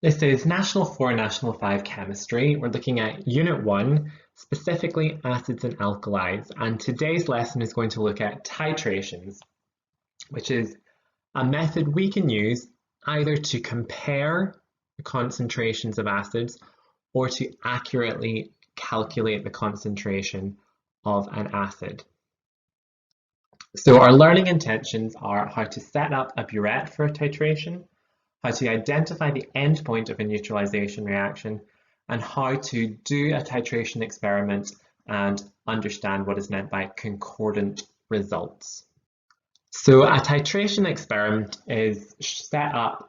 This is National 4 and National 5 Chemistry. We're looking at Unit 1, specifically acids and alkalis, and today's lesson is going to look at titrations, which is a method we can use either to compare the concentrations of acids or to accurately calculate the concentration of an acid. So our learning intentions are how to set up a Buret for a titration, how to identify the endpoint of a neutralization reaction, and how to do a titration experiment and understand what is meant by concordant results. So a titration experiment is set up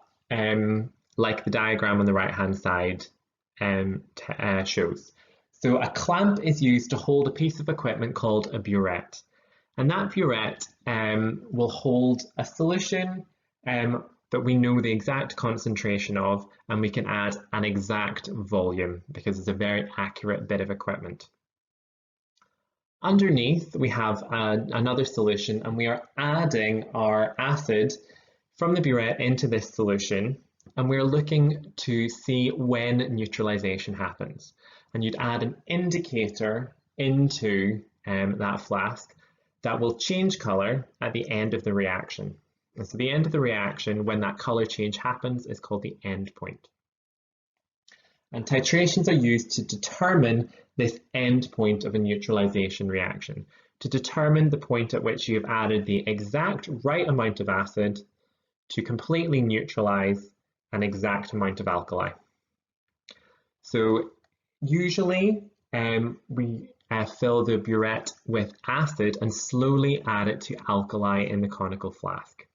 like the diagram on the right-hand side shows. So a clamp is used to hold a piece of equipment called a Buret. And that Buret will hold a solution that we know the exact concentration of, and we can add an exact volume because it's a very accurate bit of equipment. Underneath, we have another solution, and we are adding our acid from the Buret into this solution, and we're looking to see when neutralization happens. And you'd add an indicator into that flask that will change color at the end of the reaction. And so the end of the reaction, when that color change happens, is called the end point. And titrations are used to determine this end point of a neutralization reaction, to determine the point at which you have added the exact right amount of acid to completely neutralize an exact amount of alkali. So usually we fill the Buret with acid and slowly add it to alkali in the conical flask.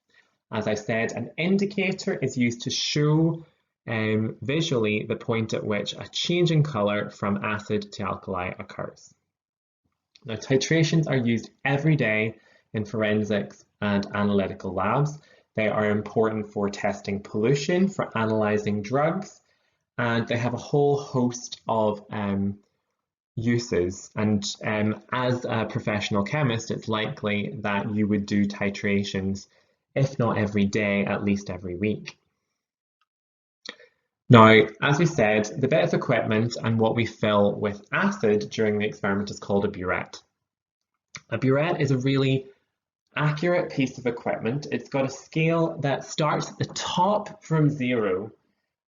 As I said, an indicator is used to show visually the point at which a change in color from acid to alkali occurs. Now, titrations are used every day in forensics and analytical labs. They are important for testing pollution, for analyzing drugs, and they have a whole host of uses. And as a professional chemist, it's likely that you would do titrations, if not every day, at least every week. Now, as we said, the bit of equipment and what we fill with acid during the experiment is called a Buret. A Buret is a really accurate piece of equipment. It's got a scale that starts at the top from 0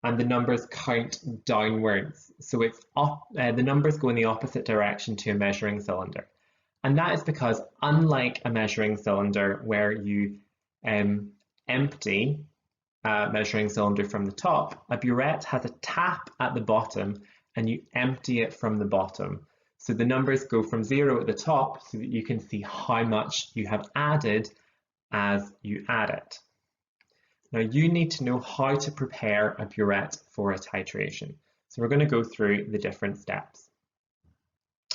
and the numbers count downwards. So it's the numbers go in the opposite direction to a measuring cylinder. And that is because, unlike a measuring cylinder where you empty a measuring cylinder from the top, a Buret has a tap at the bottom and you empty it from the bottom. So the numbers go from 0 at the top so that you can see how much you have added as you add it. Now you need to know how to prepare a Buret for a titration. So we're going to go through the different steps.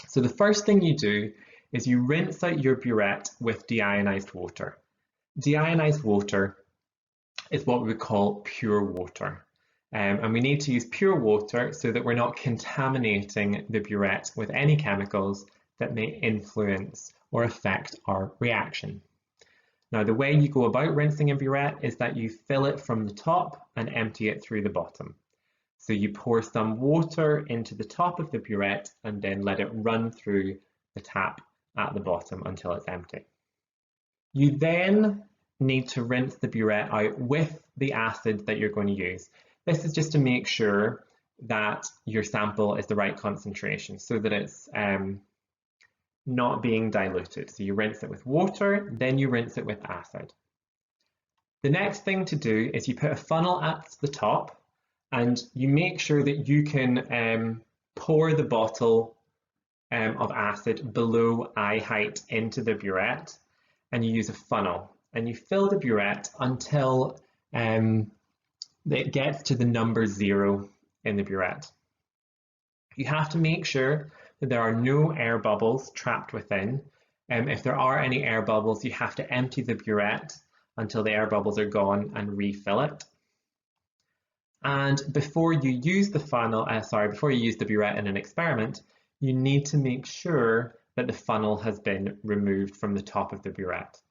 So the first thing you do is you rinse out your Buret with deionized water. Deionized water is what we would call pure water. And we need to use pure water so that we're not contaminating the Buret with any chemicals that may influence or affect our reaction. Now, the way you go about rinsing a Buret is that you fill it from the top and empty it through the bottom. So you pour some water into the top of the Buret and then let it run through the tap at the bottom until it's empty. You then need to rinse the Buret out with the acid that you're going to use. This is just to make sure that your sample is the right concentration so that it's not being diluted. So you rinse it with water, then you rinse it with acid. The next thing to do is you put a funnel at the top and you make sure that you can pour the bottle of acid below eye height into the Buret, and you use a funnel and you fill the Buret until it gets to the number 0 in the Buret. You have to make sure that there are no air bubbles trapped within. If there are any air bubbles, you have to empty the Buret until the air bubbles are gone and refill it. And before you use the before you use the Buret in an experiment, you need to make sure that the funnel has been removed from the top of the Buret.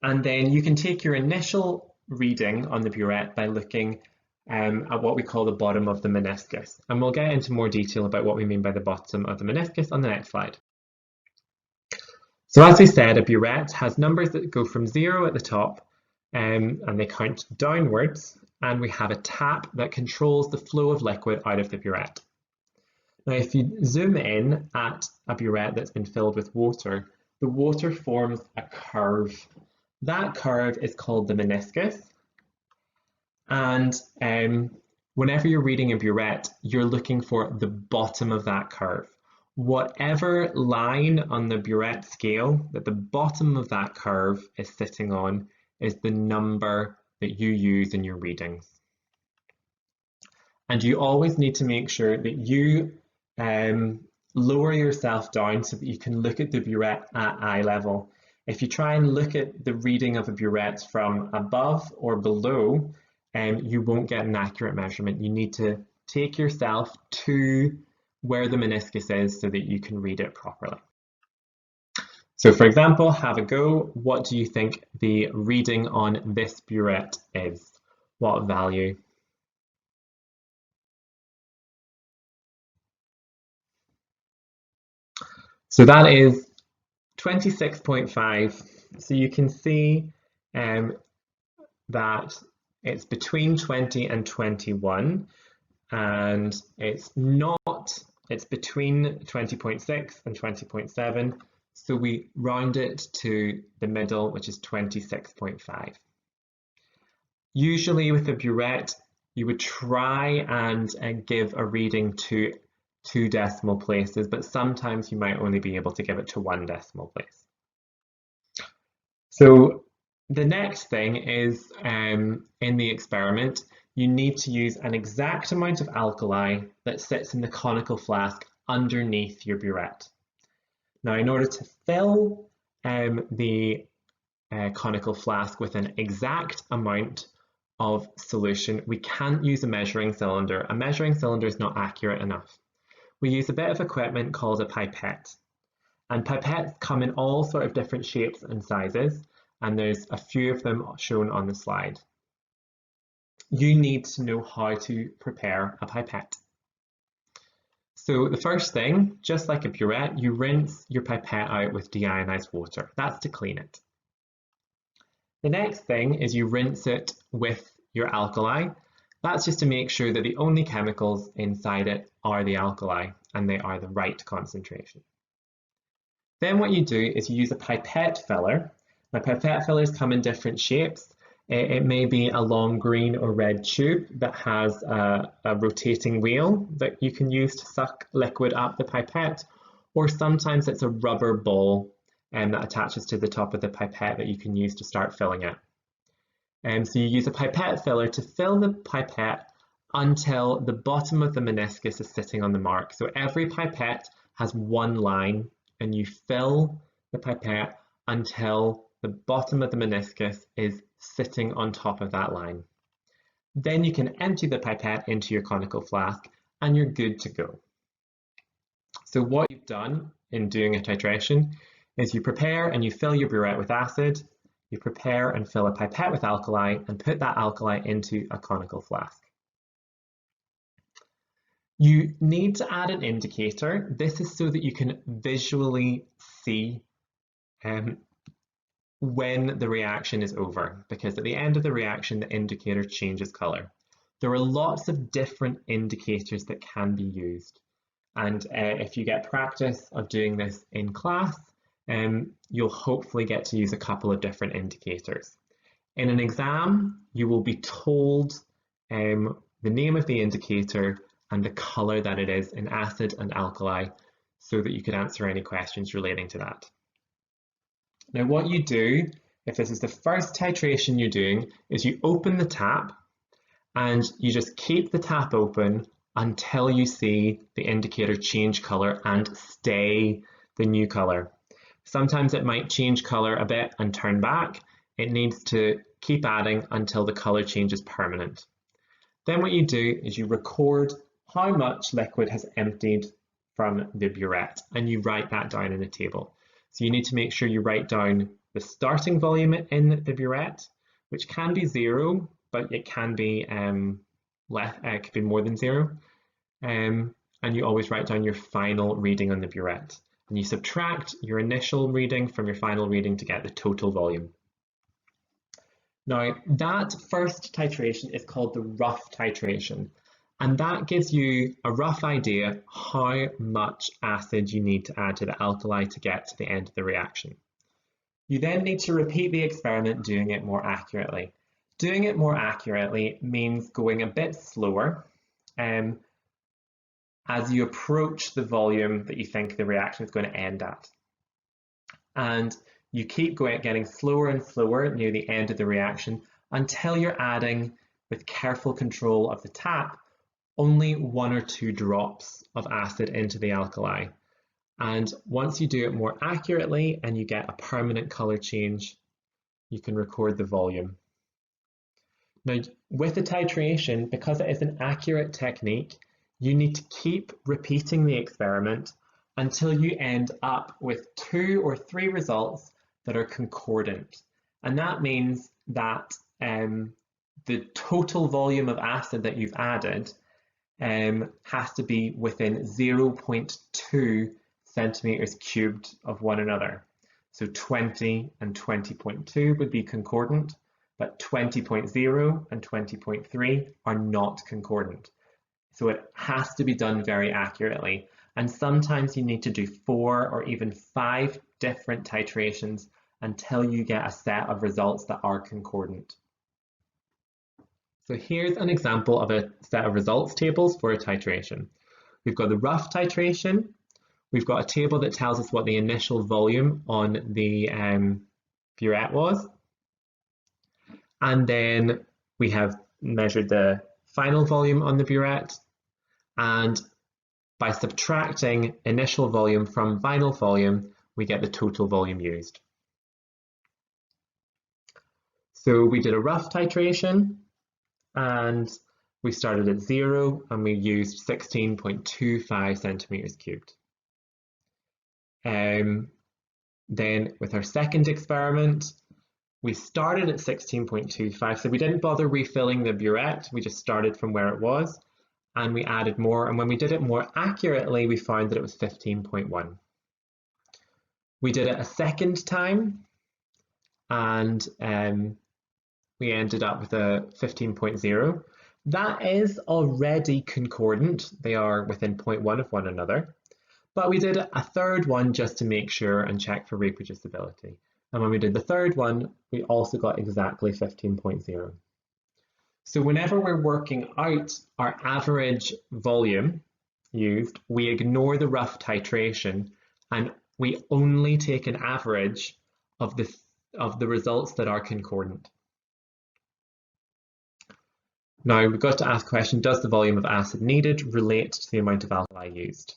And then you can take your initial reading on the Buret by looking at what we call the bottom of the meniscus. And we'll get into more detail about what we mean by the bottom of the meniscus on the next slide. So as we said, a burette has numbers that go from 0 at the top and they count downwards, and we have a tap that controls the flow of liquid out of the burette. Now, if you zoom in at a burette that's been filled with water, the water forms a curve. That curve is called the meniscus. And whenever you're reading a burette, you're looking for the bottom of that curve. Whatever line on the burette scale that the bottom of that curve is sitting on is the number that you use in your readings. And you always need to make sure that you lower yourself down so that you can look at the burette at eye level. If you try and look at the reading of a burette from above or below, you won't get an accurate measurement. You need to take yourself to where the meniscus is so that you can read it properly. So for example, have a go. What do you think the reading on this burette is? What value? So that is 26.5. So you can see that it's between 20 and 21, and it's between 20.6 and 20.7. So we round it to the middle, which is 26.5. Usually with a burette, you would try and give a reading to 2 decimal places, but sometimes you might only be able to give it to 1 decimal place. So the next thing is in the experiment, you need to use an exact amount of alkali that sits in the conical flask underneath your burette. Now, in order to fill the conical flask with an exact amount of solution, we can't use a measuring cylinder. A measuring cylinder is not accurate enough. We use a bit of equipment called a pipette. And pipettes come in all sort of different shapes and sizes, and there's a few of them shown on the slide. You need to know how to prepare a pipette. So the first thing, just like a burette, you rinse your pipette out with deionized water. That's to clean it. The next thing is you rinse it with your alkali. That's just to make sure that the only chemicals inside it are the alkali and they are the right concentration. Then what you do is you use a pipette filler. Now, pipette fillers come in different shapes. It may be a long green or red tube that has a rotating wheel that you can use to suck liquid up the pipette, or sometimes it's a rubber ball that attaches to the top of the pipette that you can use to start filling it. So you use a pipette filler to fill the pipette until the bottom of the meniscus is sitting on the mark. So every pipette has one line, and you fill the pipette until the bottom of the meniscus is sitting on top of that line. Then you can empty the pipette into your conical flask and you're good to go. So what you've done in doing a titration is you prepare and you fill your burette with acid, you prepare and fill a pipette with alkali and put that alkali into a conical flask. You need to add an indicator. This is so that you can visually see when the reaction is over, because at the end of the reaction, the indicator changes color. There are lots of different indicators that can be used. And if you get practice of doing this in class, you'll hopefully get to use a couple of different indicators. In an exam, you will be told the name of the indicator and the color that it is in acid and alkali so that you can answer any questions relating to that. Now what you do, if this is the first titration you're doing, is you open the tap and you just keep the tap open until you see the indicator change color and stay the new color. Sometimes it might change color a bit and turn back. It needs to keep adding until the color change is permanent. Then what you do is you record how much liquid has emptied from the burette and you write that down in a table. So you need to make sure you write down the starting volume in the burette, which can be 0, but it can be it could be more than 0. And you always write down your final reading on the burette. And you subtract your initial reading from your final reading to get the total volume. Now, that first titration is called the rough titration, and that gives you a rough idea how much acid you need to add to the alkali to get to the end of the reaction. You then need to repeat the experiment doing it more accurately. Doing it more accurately means going a bit slower as you approach the volume that you think the reaction is going to end at. And you keep getting slower and slower near the end of the reaction until you're adding, with careful control of the tap, only 1 or 2 drops of acid into the alkali. And once you do it more accurately and you get a permanent color change, you can record the volume. Now, with the titration, because it is an accurate technique, you need to keep repeating the experiment until you end up with 2 or 3 results that are concordant. And that means that the total volume of acid that you've added has to be within 0.2 centimeters cubed of one another. So 20 and 20.2 would be concordant, but 20.0 and 20.3 are not concordant. So it has to be done very accurately. And sometimes you need to do 4 or even 5 different titrations until you get a set of results that are concordant. So here's an example of a set of results tables for a titration. We've got the rough titration. We've got a table that tells us what the initial volume on the burette was. And then we have measured the final volume on the burette. And by subtracting initial volume from final volume, we get the total volume used. So we did a rough titration and we started at 0 and we used 16.25 centimeters cubed. Then with our second experiment, we started at 16.25, so we didn't bother refilling the burette, we just started from where it was and we added more, and when we did it more accurately, we found that it was 15.1. We did it a second time and we ended up with a 15.0. That is already concordant. They are within 0.1 of one another. But we did a third one just to make sure and check for reproducibility. And when we did the third one, we also got exactly 15.0. So whenever we're working out our average volume used, we ignore the rough titration and we only take an average of the results that are concordant. Now we've got to ask the question, does the volume of acid needed relate to the amount of alkali used?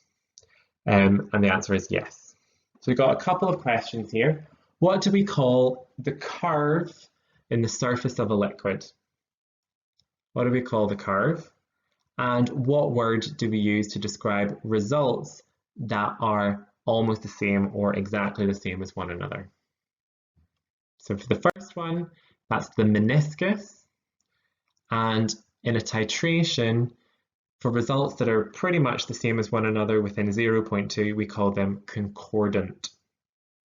And the answer is yes. So we've got a couple of questions here. What do we call the curve in the surface of a liquid? What do we call the curve? And what word do we use to describe results that are almost the same or exactly the same as one another? So for the first one, that's the meniscus. And in a titration, for results that are pretty much the same as one another within 0.2, we call them concordant.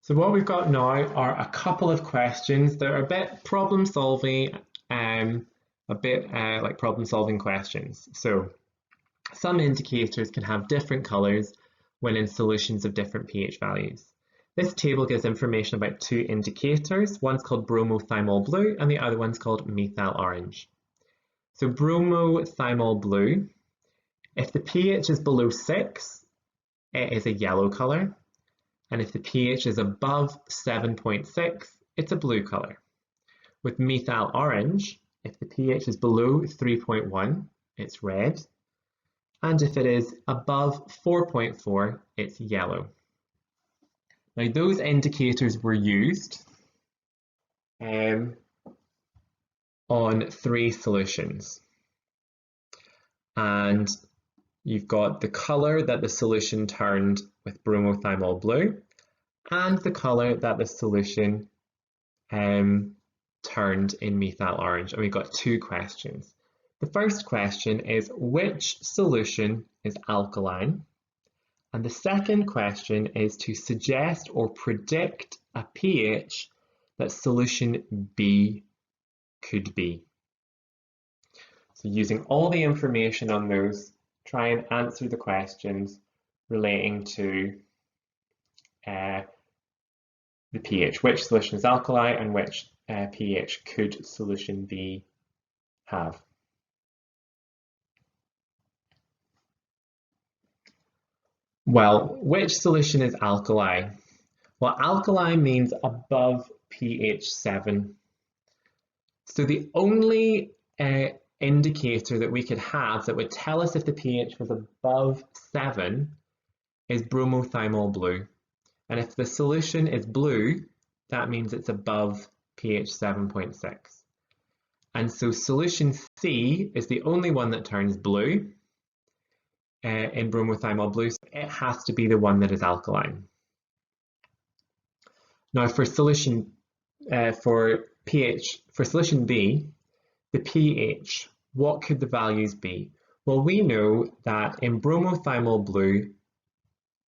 So what we've got now are a couple of questions that are a bit problem-solving, like problem-solving questions. So some indicators can have different colours when in solutions of different pH values. This table gives information about 2 indicators. One's called bromothymol blue and the other one's called methyl orange. So bromothymol blue, if the pH is below 6, it is a yellow colour. And if the pH is above 7.6, it's a blue colour. With methyl orange, if the pH is below 3.1, it's red. And if it is above 4.4, it's yellow. Now those indicators were used on 3 solutions. And you've got the colour that the solution turned with bromothymol blue and the colour that the solution turned in methyl orange. And we've got 2 questions. The first question is, which solution is alkaline? And the second question is to suggest or predict a pH that solution B could be. So using all the information on those, try and answer the questions relating to the pH. Which solution is alkali and which pH could solution B have? Well, which solution is alkali? Well, alkali means above pH 7. So the only indicator that we could have that would tell us if the pH was above 7 is bromothymol blue. And if the solution is blue, that means it's above pH 7.6. And so solution C is the only one that turns blue in bromothymol blue, so it has to be the one that is alkaline. Now for solution for solution B, the pH, what could the values be? Well, we know that in bromothymol blue,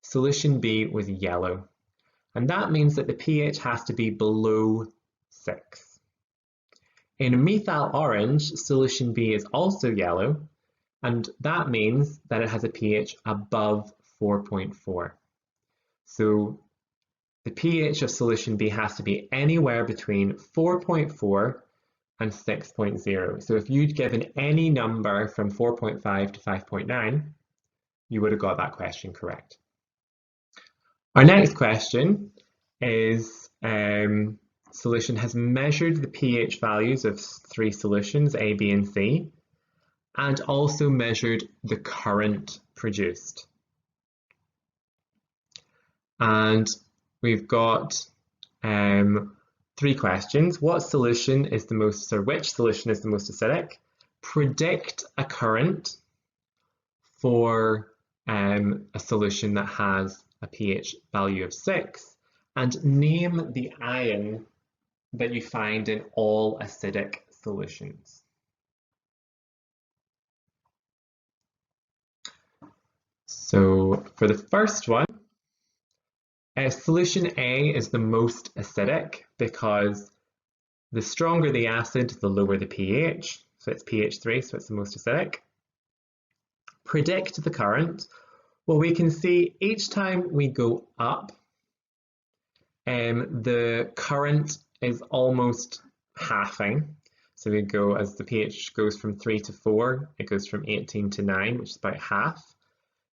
solution B was yellow, and that means that the pH has to be below 6. In methyl orange, solution B is also yellow, and that means that it has a pH above 4.4. So the pH of solution B has to be anywhere between 4.4 and 6.0. So if you'd given any number from 4.5 to 5.9, you would have got that question correct. Our next question is, solution has measured the pH values of 3 solutions, A, B, and C, and also measured the current produced. And we've got 3 questions. What solution is the most, or which solution is the most acidic? Predict a current for a solution that has a pH value of 6, and name the ion that you find in all acidic solutions. So for the first one, solution A is the most acidic because the stronger the acid, the lower the pH. So it's pH 3, so it's the most acidic. Predict the current. Well, we can see each time we go up, the current is almost halving. So we go, as the pH goes from 3 to 4, it goes from 18 to 9, which is about half.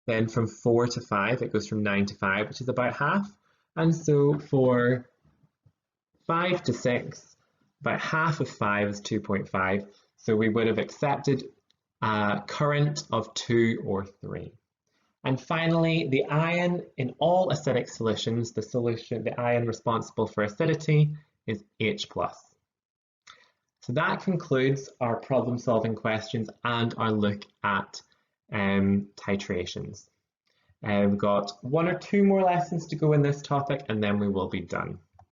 Then from 4 to 5, it goes from 9 to 5, which is about half. And so for 5 to 6, about half of 5 is 2.5. So we would have accepted a current of 2 or 3. And finally, the ion in all acidic solutions, the ion responsible for acidity is H+. So that concludes our problem-solving questions and our look at titrations. We've got 1 or 2 more lessons to go in this topic, and then we will be done.